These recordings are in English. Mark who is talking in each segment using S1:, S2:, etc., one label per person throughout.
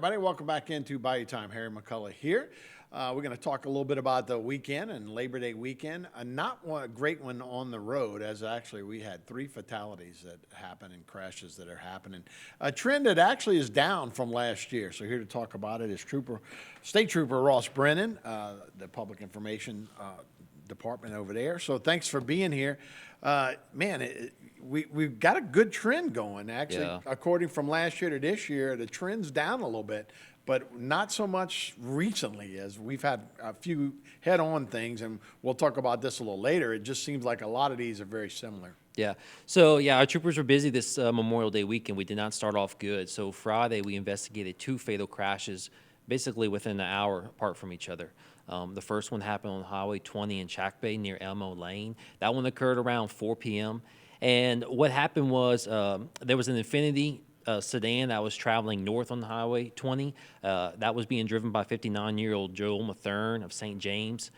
S1: everybody. Welcome back into Bayou Time. Harry McCullough here. We're going to talk a little bit about the weekend and Labor Day weekend. Not a great one on the road, as actually we had 3 fatalities that happened and crashes that are happening. A trend that actually is down from last year. So here to talk about it is State Trooper Ross Brennan, the Public Information Department over there. So thanks for being here. We've got a good trend going, actually.
S2: Yeah.
S1: According from last year to this year, the trend's down a little bit, but not so much recently as we've had a few head-on things, and we'll talk about this a little later. It just seems like a lot of these are very similar.
S2: Yeah. So, our troopers were busy this Memorial Day weekend. We did not start off good. So, Friday, we investigated 2 fatal crashes basically within an hour apart from each other. The first one happened on Highway 20 in Chack Bay near Elmo Lane. That one occurred around 4 p.m. And what happened was there was an Infiniti sedan that was traveling north on Highway 20. That was being driven by 59-year-old Joel Mathern of St. James.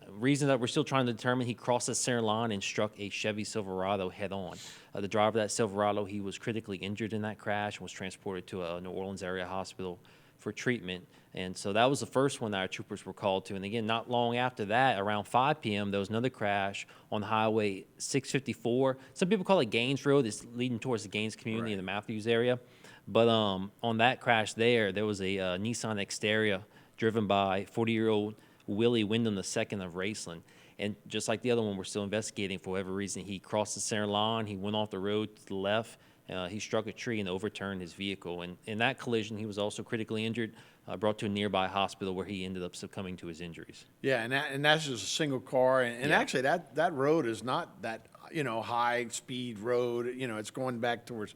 S2: Reason that we're still trying to determine, he crossed the center line and struck a Chevy Silverado head-on. The driver of that Silverado, he was critically injured in that crash and was transported to a New Orleans area hospital for treatment. And so that was the first one that our troopers were called to. And again, not long after that, around 5 p.m., there was another crash on Highway 654. Some people call it Gaines Road. It's leading towards the Gaines community in the Matthews area. But on that crash there was a Nissan Xterra driven by 40-year-old Willie Wyndham II of Raceland. And just like the other one, we're still investigating for whatever reason. He crossed the center line. He went off the road to the left. He struck a tree and overturned his vehicle. And in that collision, he was also critically injured, brought to a nearby hospital where he ended up succumbing to his injuries.
S1: Yeah, and that's just a single car. And actually, that road is not that, high-speed road. It's going back towards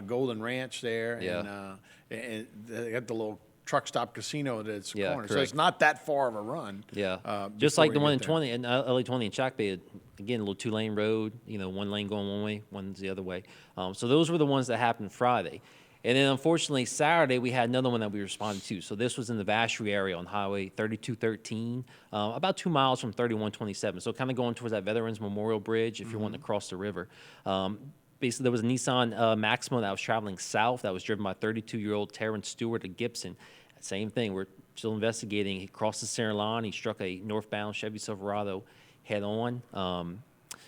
S1: Golden Ranch there.
S2: Yeah.
S1: And they got the little truck stop casino that's corner.
S2: Correct.
S1: So it's not that far of a run.
S2: Yeah. Just like the one in 20 and LA 20 in Chack Bay, again, a little 2-lane road, one lane going one way, one's the other way. So those were the ones that happened Friday. And then unfortunately Saturday we had another one that we responded to. So this was in the Vacherie area on Highway 3213, about 2 miles from 3127. So kind of going towards that Veterans Memorial Bridge if you're wanting to cross the river. Basically, there was a Nissan Maxima that was traveling south that was driven by 32-year-old Terrence Stewart of Gibson. Same thing. We're still investigating. He crossed the center line. He struck a northbound Chevy Silverado head-on.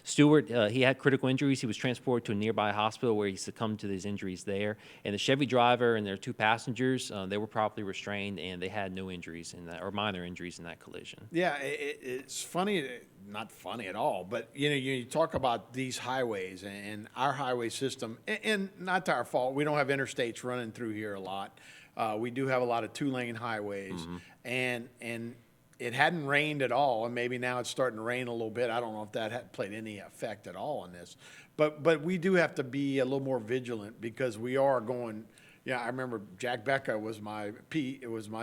S2: Stewart, he had critical injuries. He was transported to a nearby hospital where he succumbed to his injuries there. And the Chevy driver and their 2 passengers, they were properly restrained, and they had no injuries in that, or minor injuries in that collision.
S1: Yeah, it's funny, not funny at all, but you talk about these highways and our highway system, and not to our fault. We don't have interstates running through here a lot. We do have a lot of 2-lane highways, and it hadn't rained at all, and maybe now it's starting to rain a little bit. I don't know if that had played any effect at all on this, but we do have to be a little more vigilant because we are going. Yeah, I remember Jack Becca was my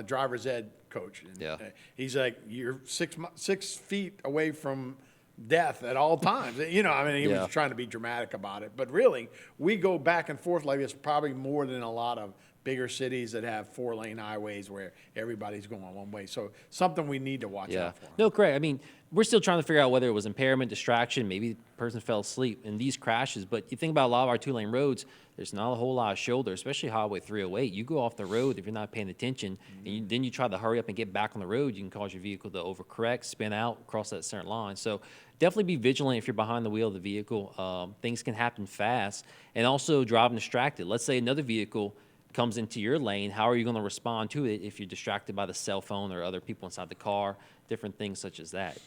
S1: driver's ed coach. And he's like, you're 6 feet away from death at all times. He was trying to be dramatic about it, but really, we go back and forth like this probably more than a lot of bigger cities that have 4-lane highways where everybody's going one way. So something we need to watch out for.
S2: No, correct. I mean, we're still trying to figure out whether it was impairment, distraction, maybe the person fell asleep in these crashes. But you think about a lot of our 2-lane roads, there's not a whole lot of shoulder, especially Highway 308. You go off the road if you're not paying attention, and then you try to hurry up and get back on the road, you can cause your vehicle to overcorrect, spin out, cross that center line. So definitely be vigilant if you're behind the wheel of the vehicle. Things can happen fast. And also driving distracted. Let's say another vehicle comes into your lane. How are you going to respond to it if you're distracted by the cell phone or other people inside the car, different things such as that.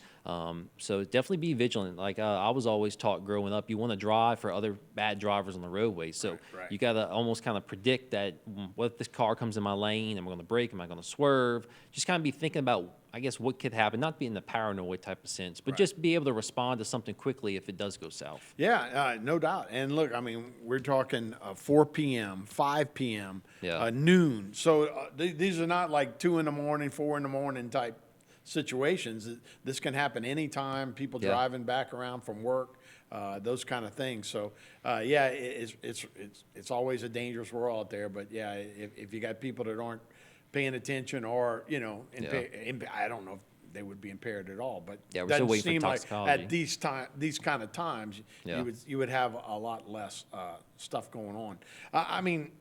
S2: So definitely be vigilant. Like I was always taught growing up, you want to drive for other bad drivers on the roadway. So you got to almost kind of predict that what if this car comes in my lane, am I going to brake, am I going to swerve? Just kind of be thinking about, I guess, what could happen, not be in the paranoid type of sense, but just be able to respond to something quickly if it does go south.
S1: Yeah, no doubt. And look, I mean, we're talking 4 p.m., 5 p.m., noon. So these are not like 2 in the morning, 4 in the morning type situations. This can happen anytime, people driving back around from work, those kind of things. So, it's always a dangerous world out there. But, if you got people that aren't paying attention or, I don't know if they would be impaired at all. But
S2: Yeah, we're
S1: doesn't
S2: still waiting for
S1: seem like
S2: toxicology.
S1: at these kind of times,
S2: Yeah.
S1: you would have a lot less stuff going on. I mean,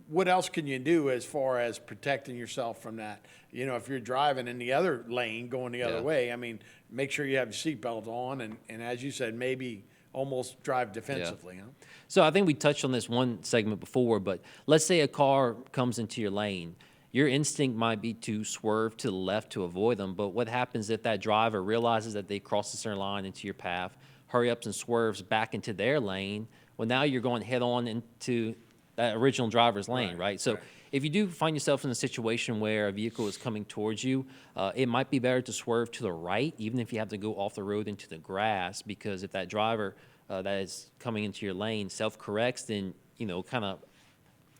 S1: what else can you do as far as protecting yourself from that? You know, if you're driving in the other lane going the other
S2: Yeah.
S1: way, I mean, make sure you have your seatbelt on, and as you said, maybe almost drive defensively. Huh?
S2: So I think we touched on this one segment before, but let's say a car comes into your lane. Your instinct might be to swerve to the left to avoid them, but what happens if that driver realizes that they crossed the center line into your path, hurry up and swerves back into their lane? Well, now you're going head on into that original driver's lane, right? So if you do find yourself in a situation where a vehicle is coming towards you, it might be better to swerve to the right, even if you have to go off the road into the grass, because if that driver that is coming into your lane self-corrects, then, you know, kind of,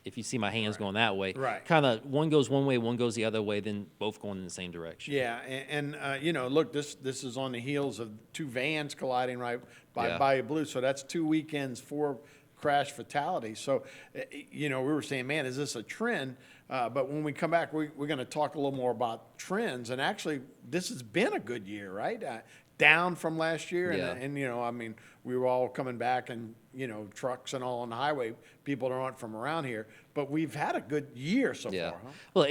S2: if you see my hands going that way,
S1: Right.
S2: kind of one goes one way, one goes the other way, then both going in the same direction.
S1: Yeah, and you know, look, this is on the heels of two vans colliding right by
S2: Yeah.
S1: Bayou, so that's 2 weekends, 4 crash fatalities. So, you know, we were saying, man, is this a trend? But when we come back, we're going to talk a little more about trends. And actually, this has been a good year, right? Down from last year,
S2: Yeah.
S1: and you know, I mean, we were all coming back, and you know, trucks and all on the highway. People that aren't from around here, but we've had a good year so
S2: Yeah.
S1: far. Huh?
S2: Well,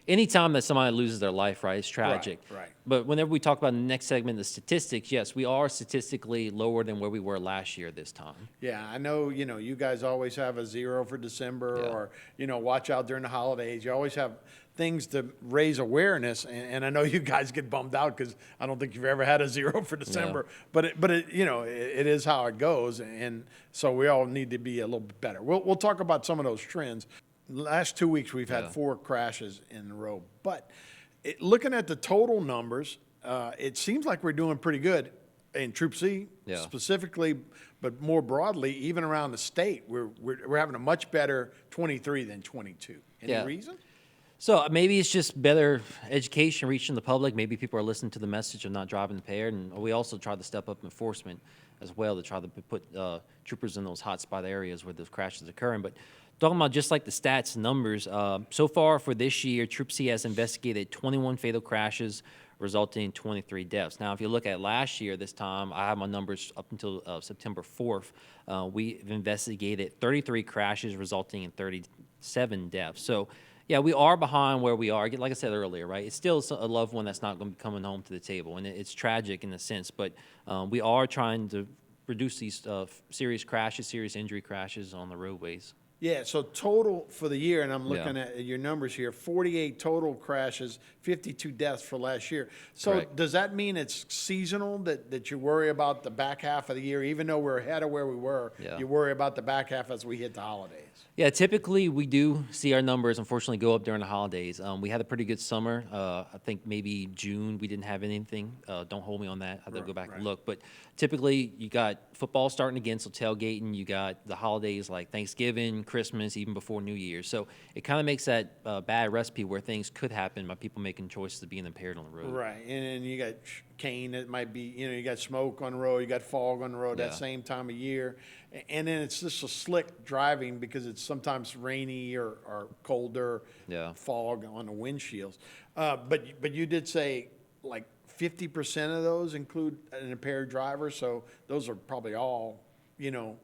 S2: any time that somebody loses their life, right, it's tragic.
S1: right.
S2: But whenever we talk about the next segment, the statistics, yes, we are statistically lower than where we were last year this time.
S1: Yeah, I know, you know, you guys always have a 0 for December
S2: Yeah.
S1: or, you know, watch out during the holidays. You always have things to raise awareness. And I know you guys get bummed out because I don't think you've ever had a 0 for December. But it, you know, it is how it goes. And so we all need to be a little bit better. We'll talk about some of those trends. Last 2 weeks, we've had
S2: Yeah.
S1: 4 crashes in a row. But looking at the total numbers, it seems like we're doing pretty good in Troop C
S2: Yeah.
S1: specifically, but more broadly, even around the state, we're having a much better 23 than 22. Any
S2: Yeah.
S1: reason?
S2: So maybe it's just better education reaching the public. Maybe people are listening to the message of not driving impaired, and we also try to step up enforcement as well to try to put troopers in those hotspot areas where those crashes are occurring. But talking about just like the stats and numbers, so far for this year, Troop C has investigated 21 fatal crashes, resulting in 23 deaths. Now, if you look at last year, this time, I have my numbers up until September 4th. We've investigated 33 crashes, resulting in 37 deaths. So, yeah, we are behind where we are. Like I said earlier, right? It's still a loved one that's not going to be coming home to the table, and it's tragic in a sense. But we are trying to reduce these serious crashes, serious injury crashes on the roadways.
S1: Yeah, so total for the year, and I'm
S2: Yeah.
S1: looking at your numbers here, 48 total crashes, 52 deaths for last year. So
S2: Correct.
S1: does that mean it's seasonal, that you worry about the back half of the year, even though we're ahead of where we were,
S2: Yeah.
S1: you worry about the back half as we hit the holidays?
S2: Yeah, typically we do see our numbers unfortunately go up during the holidays. We had a pretty good summer. I think maybe June we didn't have anything. Don't hold me on that. I have to go back and look. But typically you got football starting again, so tailgating. You got the holidays like Thanksgiving, Christmas, even before New Year's. So it kind of makes that bad recipe where things could happen by people making choices of being impaired on the road.
S1: Right, and then you got cane, it might be, you know, you got smoke on the road, you got fog on the road that
S2: Yeah.
S1: same time of year. And then it's just a slick driving because it's sometimes rainy or colder,
S2: Yeah.
S1: fog on the windshields. But you did say like 50% of those include an impaired driver, so those are probably all, you know,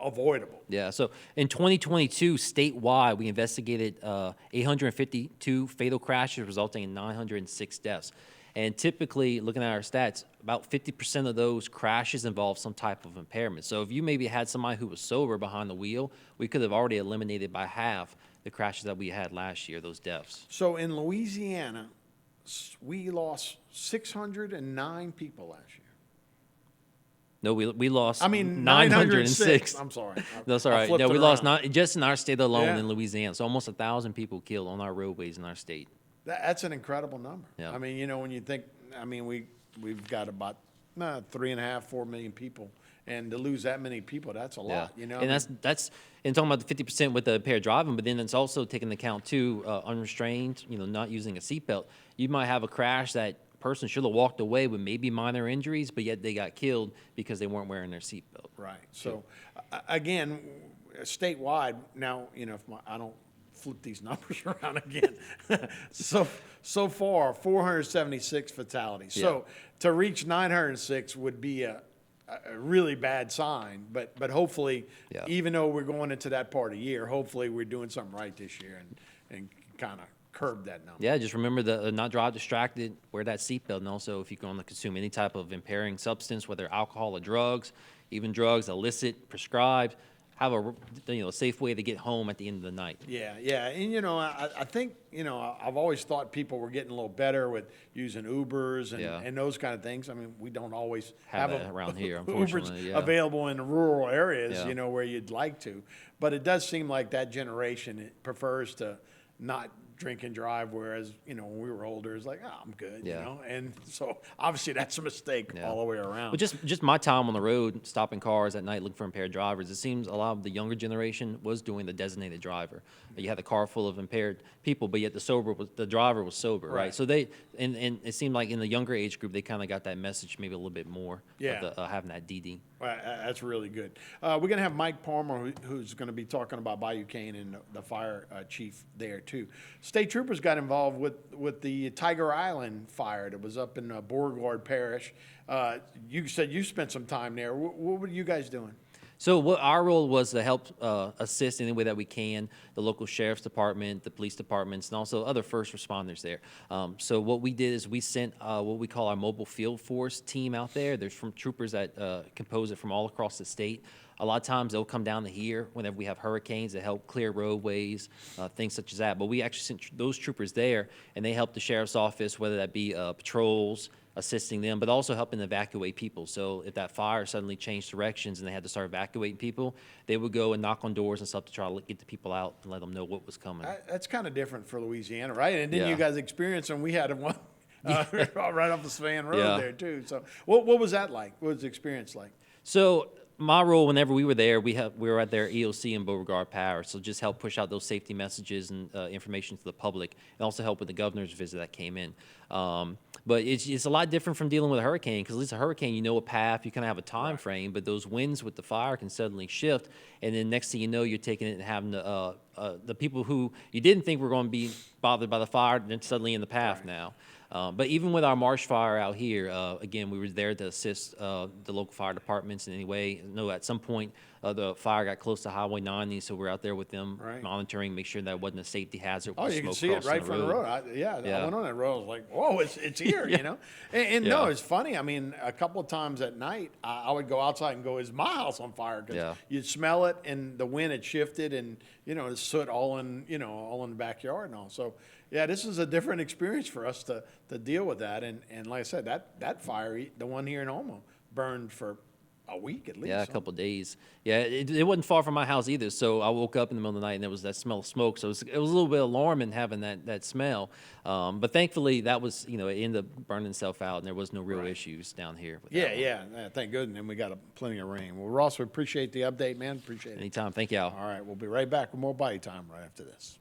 S1: avoidable.
S2: Yeah, so in 2022, statewide, we investigated 852 fatal crashes, resulting in 906 deaths. And typically, looking at our stats, about 50% of those crashes involve some type of impairment. So if you maybe had somebody who was sober behind the wheel, we could have already eliminated by half the crashes that we had last year, those deaths.
S1: So in Louisiana, we lost 609 people last year.
S2: No, we lost
S1: I mean,
S2: 906.
S1: 906. I'm sorry.
S2: That's all
S1: I
S2: right.
S1: flipped
S2: No,
S1: it
S2: we lost
S1: around.
S2: not just in our state alone
S1: Yeah.
S2: in Louisiana. So almost 1,000 people killed on our roadways in our state.
S1: That's an incredible number.
S2: Yeah.
S1: I mean, you know, when you think, I mean, we've got about 3.5, 4 million people, and to lose that many people, that's a lot. You know,
S2: and that's and talking about the 50% with the impaired driving, but then it's also taking into account too unrestrained, you know, not using a seatbelt. You might have a crash that person should have walked away with maybe minor injuries, but yet they got killed because they weren't wearing their seatbelt.
S1: right. So again, statewide now, you know, if I don't flip these numbers around again. So far, 476 fatalities. So to reach 906 would be a really bad sign, but hopefully, even though we're going into that part of the year, hopefully we're doing something right this year and kind of curb that number.
S2: Yeah, just remember the not drive distracted, wear that seatbelt, and also if you're going to consume any type of impairing substance, whether alcohol or drugs, even drugs, illicit, prescribed, have a safe way to get home at the end of the night.
S1: Yeah, and I think I've always thought people were getting a little better with using Ubers and those kind of things. I mean, we don't always
S2: Have that
S1: them
S2: around here,
S1: Ubers
S2: unfortunately. Yeah.
S1: available in the rural areas,
S2: Yeah.
S1: where you'd like to. But it does seem like that generation prefers to not drink and drive, whereas when we were older, it's like, oh, I'm good,
S2: Yeah.
S1: And so obviously that's a mistake all the way around.
S2: But just my time on the road, stopping cars at night looking for impaired drivers, it seems a lot of the younger generation was doing the designated driver. You had a car full of impaired people, but yet the driver was sober, right? So and it seemed like in the younger age group, they kind of got that message maybe a little bit more, having that DD.
S1: Well, that's really good. We're going to have Mike Palmer, who's going to be talking about Bayou Cane and the fire chief there, too. State troopers got involved with the Tiger Island fire that was up in Beauregard Parish. You said you spent some time there. What were you guys doing?
S2: So what our role was to help assist any way that we can, the local sheriff's department, the police departments, and also other first responders there. So what we did is we sent what we call our mobile field force team out there. There's from troopers that compose it from all across the state. A lot of times they'll come down to here whenever we have hurricanes to help clear roadways, things such as that. But we actually sent those troopers there, and they help the sheriff's office, whether that be patrols, assisting them, but also helping evacuate people. So if that fire suddenly changed directions and they had to start evacuating people, they would go and knock on doors and stuff to try to get the people out and let them know what was coming.
S1: That's kind of different for Louisiana, right? And then
S2: Yeah.
S1: you guys experienced, and we had one right off the Svan Road
S2: Yeah.
S1: there, too. So what was that like? What was the experience like?
S2: So my role, whenever we were there, we were at their EOC in Beauregard Parish, so just help push out those safety messages and information to the public, and also help with the governor's visit that came in. But it's a lot different from dealing with a hurricane, because at least a hurricane, you know a path, you kind of have a time frame, but those winds with the fire can suddenly shift, and then next thing you know, you're taking it and having the people who you didn't think were going to be bothered by the fire, then suddenly in the path now. But even with our marsh fire out here, again, we were there to assist the local fire departments in any way. I know at some point the fire got close to Highway 90, so we're out there with them monitoring, make sure that wasn't a safety hazard.
S1: Oh,
S2: with
S1: you can
S2: smoke
S1: see it
S2: crossing
S1: right from the road. I went on that road. I was like, whoa, it's here, And no, it's funny. I mean, a couple of times at night, I would go outside and go, is my house on fire? Because you'd smell it, and the wind had shifted, and, the soot all in the backyard and all. So, yeah, this is a different experience for us to deal with that. And like I said, that fire, the one here in Houma, burned for a week at least.
S2: Yeah, a couple of days. Yeah, it wasn't far from my house either. So I woke up in the middle of the night and there was that smell of smoke. So it was a little bit alarming having that smell. But thankfully that was, it ended up burning itself out and there was no real issues down here.
S1: Yeah, thank goodness. And we got plenty of rain. Well, Ross, we appreciate the update, man. Appreciate it.
S2: Anytime. Thank you, Al.
S1: All right, we'll be right back with more Bayou Time right after this.